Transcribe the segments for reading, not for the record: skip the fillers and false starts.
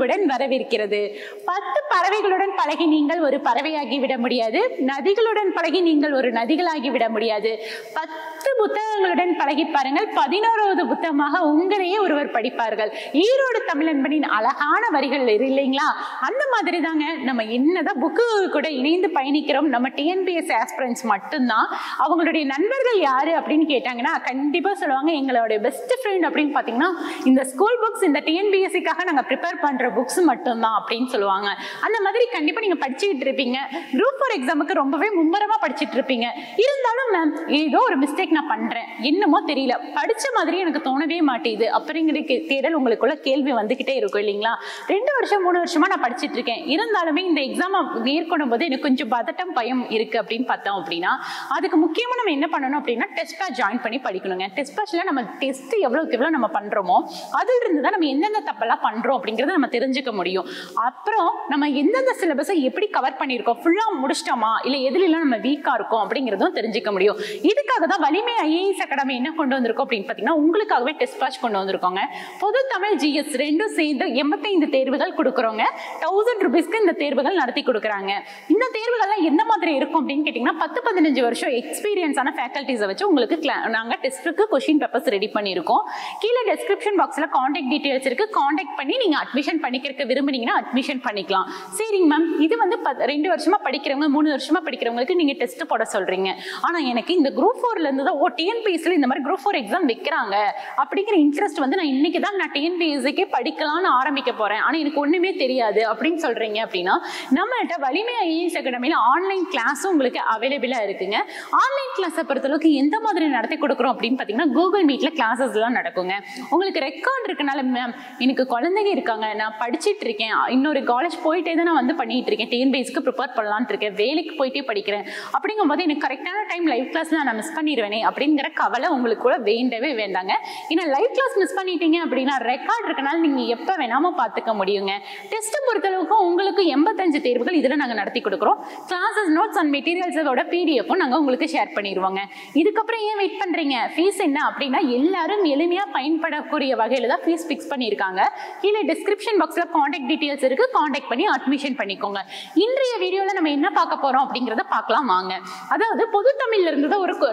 அன்புடன் வரவேற்கிறது. 10 பறவைகளுடன் பழகி நீங்கள் ஒரு பறவையாகி விட முடியாது. நதிகளுடன் பழகி நீங்கள் ஒரு நதிகளாகி விட முடியாது. 10 புத்தகங்களுடன் பழகி பாருங்கள், 11வது புத்தகமாக உங்களையே ஒருவர் படிப்பார்கள். ஈரோடு தமிழன்பனின் அழகான வரிகள் இல்லைங்களா? அந்த மாதிரி தாங்க நம்ம என்னதான் புக்கு கூட இணைந்து பயணிக்கிறோம். நம்ம டிஎன்பிஎஸ்சி ஆஸ்பிரன்ஸ் மட்டும்தான். அவங்களுடைய நண்பர்கள் யாரு அப்படின்னு கேட்டாங்கன்னா கண்டிப்பா சொல்லுவாங்க, எங்களுடைய பெஸ்ட் ஃப்ரெண்ட் அப்படின்னு பாத்தீங்கன்னா இந்த ஸ்கூல் புக்ஸ், இந்த டிஎன்பிஎஸ்சிக்காக நாங்க ப்ரிப்பேர் பண்ற புக்ஸ் மட்டும்தான் அப்படின்னு சொல்லுவாங்க. அந்த மாதிரி கண்டிப்பா நீங்க படிச்சுட்டு இருப்பீங்க. குரூப் 4 எக்ஸாமுக்கு ரொம்பவே மும்மரமா படிச்சுட்டு இருப்பீங்க. இருந்தாலும் மேம் ஏதோ ஒரு மிஸ்டேக் நான் பண்றேன், என்னமோ தெரியல, படிச்ச மாதிரி எனக்கு தோணவே மாட்டேது அப்படிங்கிற தேடல் உங்களுக்குள்ள கேள்வி வந்துகிட்டே இருக்கும் இல்லைங்களா? 2 வருஷம் 3 வருஷமா நான் படிச்சுட்டு இருக்கேன், இருந்தாலுமே இந்த எக்ஸாம் மேற்கொள்ளும் போது எனக்கு கொஞ்சம் பதட்டம் பயம் இருக்கு அப்படின்னு பார்த்தோம் அப்படின்னா அதுக்கு முக்கியமா நம்ம என்ன பண்ணணும் அப்படின்னா டெஸ்ட் பேட்ச் ஜாயின் பண்ணி படிக்கணுங்க. டெஸ்ட் பேட்ச்ல நம்ம டெஸ்ட் எவ்வளவுக்கு எவ்வளவு நம்ம பண்றோமோ அதுல இருந்து தான் நம்ம எந்தெந்த தப்பெல்லாம் பண்றோம் அப்படிங்கறத நம்ம தெரிஞ்சுக்க முடியும். அப்புறம் நம்ம எந்தெந்த சிலபஸை எப்படி கவர் பண்ணியிருக்கோம், ஃபுல்லா முடிச்சிட்டோமா, இல்ல எதுலாம் நம்ம வீக்கா இருக்கோம் அப்படிங்கிறதும் தெரிஞ்சுக்க முடியும். இதுக்காக தான் வலிமை ஐஏஎஸ் அகாடமி என்ன கொண்டு வந்திருக்கோம் அப்படின்னு பாத்தீங்கன்னா உங்களுக்காகவே டெஸ்ட் பேட்ச் கொண்டு வந்திருக்கோங்க. பொது தமிழ் ஜிஎஸ் ரெண்டும் சேர்ந்து 85 தேர்வுகள் கொடுக்குறோங்க. 1000 ரூபீஸ்க்கு இந்த தேர்வுகள் நடத்தி கொடுக்குறாங்க. இந்த தேர்வுகள்லாம் எந்த மாதிரி இருக்கும் அப்படின்னு கேட்டீங்கன்னா 10-15 வருஷம் எக்ஸ்பீரியன்ஸான ஃபேக்கல்டிஸை வச்சு உங்களுக்கு நாங்க டெஸ்ட்டுக்கு கொஸ்டின் பேப்பர்ஸ் ரெடி பண்ணியிருக்கோம். கீழே டெஸ்கிரிப்ஷன் பாக்ஸ்ல கான்டாக்ட் டீடைல்ஸ் இருக்கு. கான்டாக்ட் பண்ணி நீங்க அட்மிஷன் பண்ணிக்கிறதுக்கு விரும்புனீங்கன்னா அட்மிஷன் பண்ணிக்கலாம். சரிங்க மேம், இது வந்து 2 வருஷமா படிக்கிறவங்க 3 வருஷமா படிக்கிறவங்களுக்கு நீங்க டெஸ்ட் போட சொல்றீங்க. ஆனா எனக்கு இந்த குரூப் 4ல இருந்து தான் டிஎன்பிஎஸ்சில இந்த மாதிரி குரூப் 4 எக்ஸாம் வைக்கிறாங்க அப்படிங்கிற இன்ட்ரெஸ்ட் வந்து நான் இன்னைக்கு தான் நான் டிஎன்பிஎஸ்சிக்கே படிக்கலாம்னு ஆரம்பிக்க போறேன், ஆனா எனக்கு ஒண்ணுமே தெரியாது அப்படின்னு சொல்றீங்க அப்படின்னா நம்மகிட்ட வலிமை ஐஏஎஸ் அகாடமியில ஆன்லைன் கிளாஸும் உங்களுக்கு அவைலபிளா இருக்குங்க. ஆன்லைன் கிளாஸை பொறுத்தளவுக்கு எந்த மாதிரி நடத்தி கொடுக்குறோம் அப்படின்னு பாத்தீங்கன்னா கூகுள் மீட்ல கிளாஸஸ் எல்லாம் நடக்குங்க. உங்களுக்கு ரெக்கார்ட் இருக்கனால மேம் எனக்கு குழந்தைங்க இருக்காங்க, நான் படிச்சுட்டு இருக்கேன், இன்னொரு காலேஜ் போயிட்டே தான் நான் வந்து பண்ணிட்டு இருக்கேன், டிஎன்பிஎஸ்சிக்கு ப்ரிப்பேர் பண்ணலான்னு இருக்கேன், வேலைக்கு போயிட்டே படிக்கிறேன், அப்படிங்கும் போது எனக்கு கரெக்டான டைம் லைவ் கிளாஸ்ல நான் மிஸ் பண்ணிடுவேனே அப்படிங்கிற கவலை உங்களுக்கு கூட வேண்டவே வேண்டாங்க. ஏன்னா லைவ் கிளாஸ் மிஸ் பண்ணிட்டீங்க அப்படின்னா ரெக்கார்ட் இருக்கனால நீங்க எப்ப வேணாம பாத்துக்க முடியுங்க. டெஸ்ட் பொறுத்தளவுக்கு உங்களுக்கு 85 தேர்வுகள் இதுல நாங்க நடத்தி கொடுக்குறோம். கிளாஸஸ் நோட்ஸ் அண்ட் மெட்டீரியல்ஸோட பிடிஎஃப்பும் நாங்க உங்களுக்கு ஷேர் பண்ணிடுவோங்க. இதுக்கப்புறம் ஏன் வெயிட் பண்றீங்க? ஃபீஸ் என்ன அப்படின்னா எல்லாரும் எளிமையா பயன்படக்கூடிய வகையில தான் ஃபீஸ் ஃபிக்ஸ் பண்ணியிருக்காங்க. கீழே டிஸ்கிரிப்ஷன் பாக்ஸ்ல கான்டாக்ட் டீடைல்ஸ் இருக்கு, கான்டாக்ட் பண்ணி அட்மிஷன் பண்ணிக்கோங்க. இன்றைய வீடியோல நம்ம என்ன பார்க்க போறோம் அப்படிங்கறத பார்க்கலாம் வாங்க. அதாவது பொது தமிழ்ல இருந்து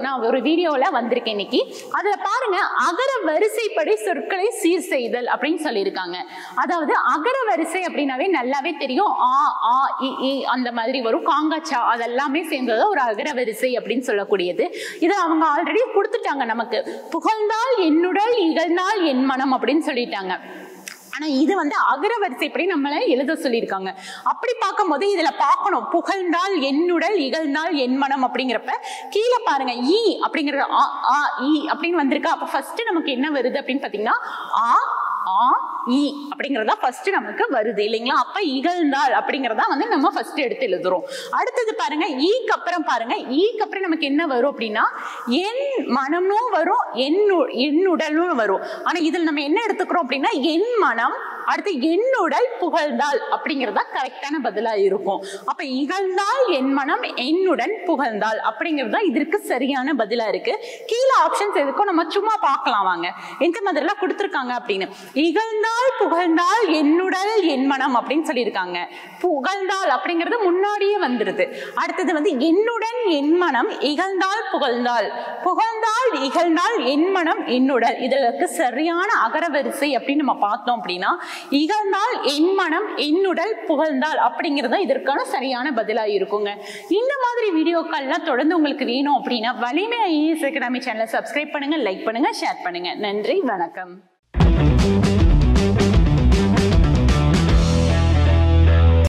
நான் ஒரு வீடியோல வந்திருக்கேன் இன்னைக்கு. அதுல பாருங்க, அகர வரிசைப்படி சொற்களை சீர் செய்தல் அப்படின்னு சொல்லியிருக்காங்க. அதாவது அகர வரிசை அப்படின்னாவே நல்லாவே தெரியும், ஆ ஆ இ அந்த மாதிரி வரும், காங்காச்சா அதெல்லாமே சேர்ந்தது ஒரு அகர வரிசை அப்படின்னு சொல்லக்கூடியது. இதை அவங்க ஆல்ரெடி கொடுத்துட்டாங்க நமக்கு. புகழ்ந்தால் என்னுடல் இகழ்ந்தால் என் மனம் அப்படின்னு சொல்லிட்டாங்க. ஆனா இது வந்து அகர வரிசைப்படி நம்மள எழுத சொல்லியிருக்காங்க. அப்படி பார்க்கும் போது இதுல பார்க்கணும், புகழ்ந்தால் என்னுடல் இகழ்ந்தால் என் மனம் அப்படிங்கிறப்ப கீழே பாருங்க ஈ அப்படிங்கிறது ஆ ஆ இ அப்படின்னு வந்திருக்கா. அப்ப ஃபர்ஸ்ட் நமக்கு என்ன வருது அப்படின்னு பாத்தீங்கன்னா ஆ ஆ இ அப்படிங்கறதா ஃபர்ஸ்ட் நமக்கு வருது இல்லைங்களா? அப்ப இகழ்ந்தால் அப்படிங்கறதா வந்து நம்ம ஃபர்ஸ்ட் எடுத்து எழுதுறோம். அடுத்தது பாருங்க ஈக்கு அப்புறம் பாருங்க, ஈக்கு அப்புறம் நமக்கு என்ன வரும் அப்படின்னா என் மனமும் வரும், என்னுடலும் வரும். ஆனா இதுல நம்ம என்ன எடுத்துக்கிறோம் அப்படின்னா என் மனம், அடுத்து என்னுடல் புகழ்ந்தால் அப்படிங்கறதா கரெக்டான பதிலா இருக்கும். அப்ப இகழ்ந்தால் என் மனம், என்னுடன் புகழ்ந்தால் அப்படிங்கறதா இதற்கு சரியான பதிலா இருக்கு. கீழே ஆப்ஷன்ஸ் எதுக்கும் நம்ம சும்மா பார்க்கலாம் வாங்க, எந்த மாதிரி எல்லாம் கொடுத்துருக்காங்க அப்படின்னு. இகழ்ந்தால் புகழ்ந்தால் என்னுடல் என் மனம் அப்படின்னு சொல்லியிருக்காங்க. புகழ்ந்தால் அப்படிங்கிறது முன்னாடியே வந்துருது. அடுத்தது வந்து என்னுடன் என் மனம், இகழ்ந்தால் புகழ்ந்தால், புகழ்ந்தால் இகழ்ந்தால் என் மனம் என்னுடல். இதற்கு சரியான அகரவரிசை அப்படின்னு நம்ம பார்த்தோம் அப்படின்னா இகழ்ந்தால் என் மனம் என்னுடல் புகழ்ந்தால் அப்படிங்கிறதா இதற்கான சரியான பதிலா இருக்குங்க. இந்த மாதிரி வீடியோக்கள்லாம் தொடர்ந்து உங்களுக்கு வேணும் அப்படின்னா வலிமை ஐஏஎஸ் அகாடமி சேனலை சப்ஸ்கிரைப் பண்ணுங்க, லைக் பண்ணுங்க, ஷேர் பண்ணுங்க. நன்றி, வணக்கம்.